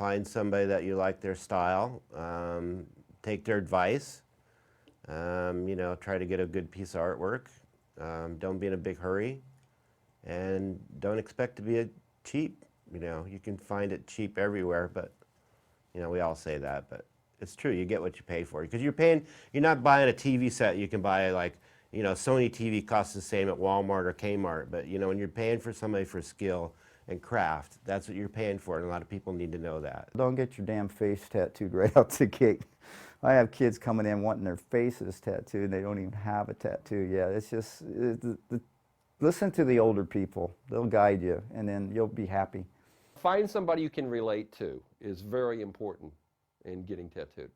find somebody that you like their style, take their advice, you know, try to get a good piece of artwork. Don't be in a big hurry, and don't expect to be cheap. You know, you can find it cheap everywhere, but you know, we all say that, but it's true. You get what you pay for, because you're not buying a TV set you can buy, like, you know, Sony TV costs the same at Walmart or Kmart, but you know, when you're paying for somebody for skill and craft, that's what you're paying for, and a lot of people need to know that. Don't get your damn face tattooed right out the gate. I have kids coming in wanting their faces tattooed, and they don't even have a tattoo yet. It's just, listen to the older people. They'll guide you, and then you'll be happy. Find somebody you can relate to is very important in getting tattooed.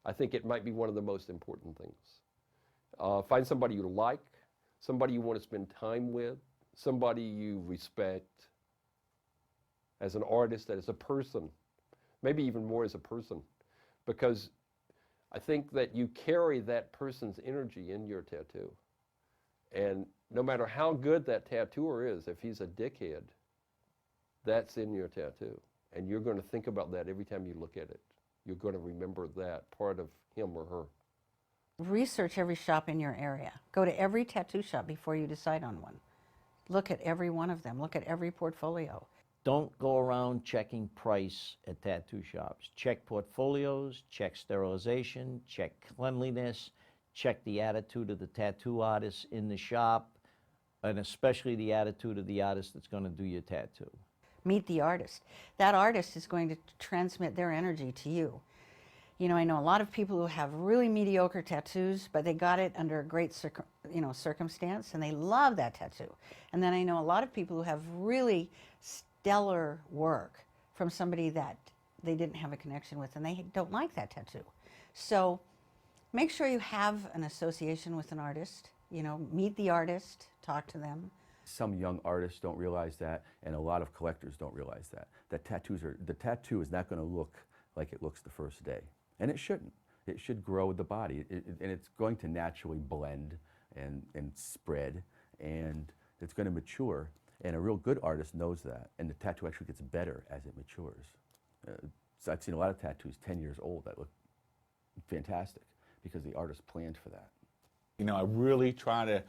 I think it might be one of the most important things. Find somebody you like, somebody you want to spend time with, somebody you respect as an artist, as a person, maybe even more as a person, because I think that you carry that person's energy in your tattoo. And no matter how good that tattooer is, if he's a dickhead, that's in your tattoo. And you're going to think about that every time you look at it. You're going to remember that part of him or her. Research every shop in your area. Go to every tattoo shop before you decide on one. Look at every one of them. Look at every portfolio. Don't go around checking price at tattoo shops. Check portfolios, check sterilization, check cleanliness, check the attitude of the tattoo artist in the shop, and especially the attitude of the artist that's going to do your tattoo. Meet the artist. That artist is going to transmit their energy to you. You know, I know a lot of people who have really mediocre tattoos, but they got it under a great circumstance, and they love that tattoo. And then I know a lot of people who have really stellar work from somebody that they didn't have a connection with, and they don't like that tattoo. So make sure you have an association with an artist. You know, meet the artist, talk to them. Some young artists don't realize that, and a lot of collectors don't realize that. The tattoo is not going to look like it looks the first day. And it shouldn't. It should grow with the body, and it's going to naturally blend and spread, and it's going to mature. And a real good artist knows that, and the tattoo actually gets better as it matures. So I've seen a lot of tattoos 10 years old that look fantastic because the artist planned for that. You know, I really try to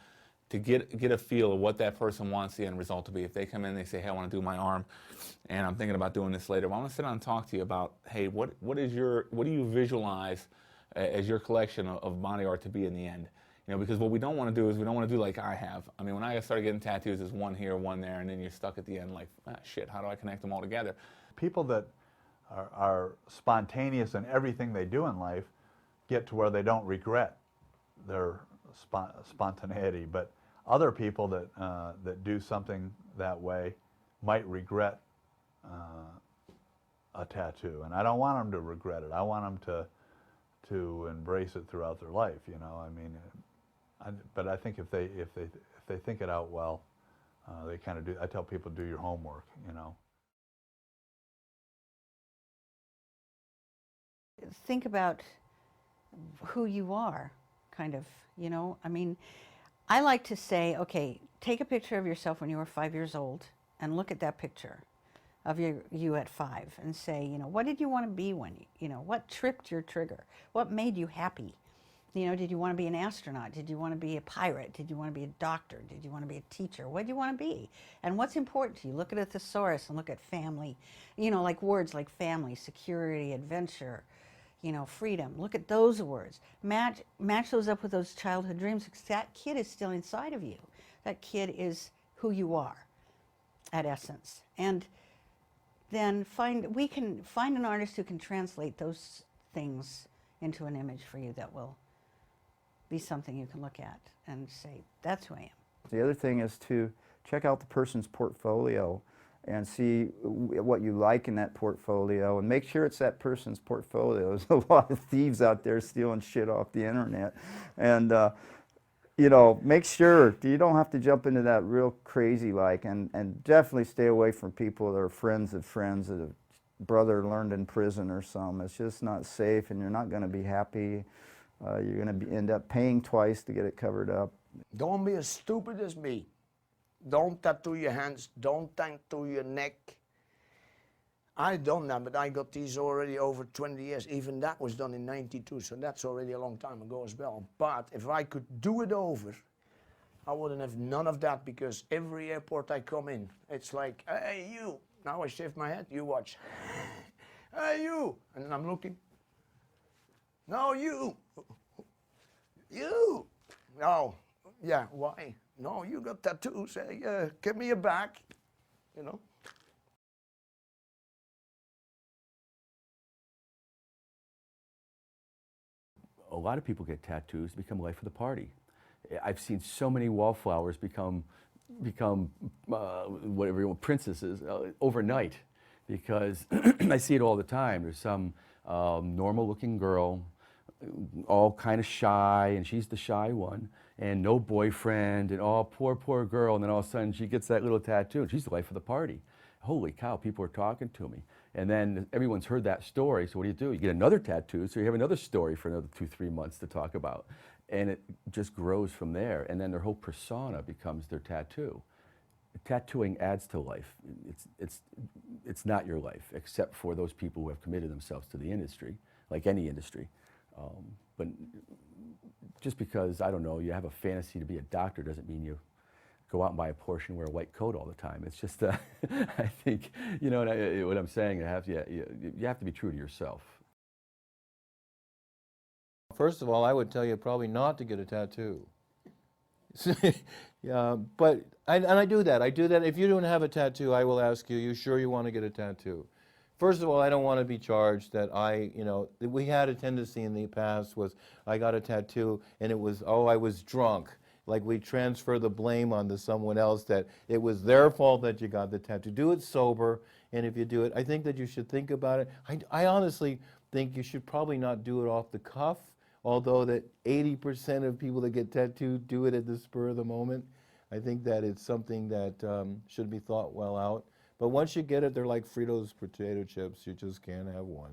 get a feel of what that person wants the end result to be. If they come in and they say, hey, I want to do my arm, and I'm thinking about doing this later, well, I want to sit down and talk to you about, hey, what do you visualize as your collection of body art to be in the end? You know, because what we don't want to do is we don't want to do like I have. I mean, when I started getting tattoos, there's one here, one there, and then you're stuck at the end like, ah, shit, how do I connect them all together? People that are spontaneous in everything they do in life get to where they don't regret their spontaneity, but other people that do something that way might regret a tattoo, and I don't want them to regret it. I want them to embrace it throughout their life. You know, I mean, but I think if they think it out well, they kind of do. I tell people, do your homework. You know. Think about who you are, kind of, you know. I mean, I like to say, okay, take a picture of yourself when you were 5 years old and look at that picture of you at 5 and say, you know, what did you want to be when you know, what tripped your trigger? What made you happy? You know, did you want to be an astronaut? Did you want to be a pirate? Did you want to be a doctor? Did you want to be a teacher? What did you want to be? And what's important to you? Look at a thesaurus and look at family, you know, like words like family, security, adventure, you know, freedom. Look at those words. Match those up with those childhood dreams, because that kid is still inside of you. That kid is who you are, at essence. And then we can find an artist who can translate those things into an image for you that will be something you can look at and say, that's who I am. The other thing is to check out the person's portfolio and see what you like in that portfolio, and make sure it's that person's portfolio. There's a lot of thieves out there stealing shit off the internet. And you know, make sure you don't have to jump into that real crazy like, and definitely stay away from people that are friends of friends that a brother learned in prison or something. It's just not safe, and you're not going to be happy. You're going to end up paying twice to get it covered up. Don't be as stupid as me. Don't tattoo your hands. Don't tattoo your neck. I done that, but I got these already over 20 years. Even that was done in 92, so that's already a long time ago as well. But if I could do it over, I wouldn't have none of that, because every airport I come in, it's like, hey, you. Now I shave my head, you watch. Hey, you. And I'm looking. No, you. You. No. Yeah, why? No, you got tattoos. Hey, give me your back. You know. A lot of people get tattoos, become life of the party. I've seen so many wallflowers become whatever you want, princesses overnight, because I see it all the time. There's some normal-looking girl, all kind of shy, and she's the shy one, and no boyfriend, and oh, poor girl, and then all of a sudden she gets that little tattoo, and she's the life of the party. Holy cow, people are talking to me. And then everyone's heard that story, so what do? You get another tattoo, so you have another story for another 2-3 months to talk about. And it just grows from there, and then their whole persona becomes their tattoo. Tattooing adds to life. It's not your life, except for those people who have committed themselves to the industry, like any industry. But just because, I don't know, you have a fantasy to be a doctor doesn't mean you go out and buy a Porsche and wear a white coat all the time. It's just, I think, you know what I'm saying, you have to be true to yourself. First of all, I would tell you probably not to get a tattoo. Yeah, but I do that. I do that. If you don't have a tattoo, I will ask you, you sure you want to get a tattoo? First of all, I don't want to be charged that we had a tendency in the past was I got a tattoo and it was, oh, I was drunk. Like we transfer the blame onto someone else that it was their fault that you got the tattoo. Do it sober, and if you do it, I think that you should think about it. I honestly think you should probably not do it off the cuff, although that 80% of people that get tattooed do it at the spur of the moment. I think that it's something that should be thought well out. But once you get it, they're like Fritos potato chips. You just can't have one.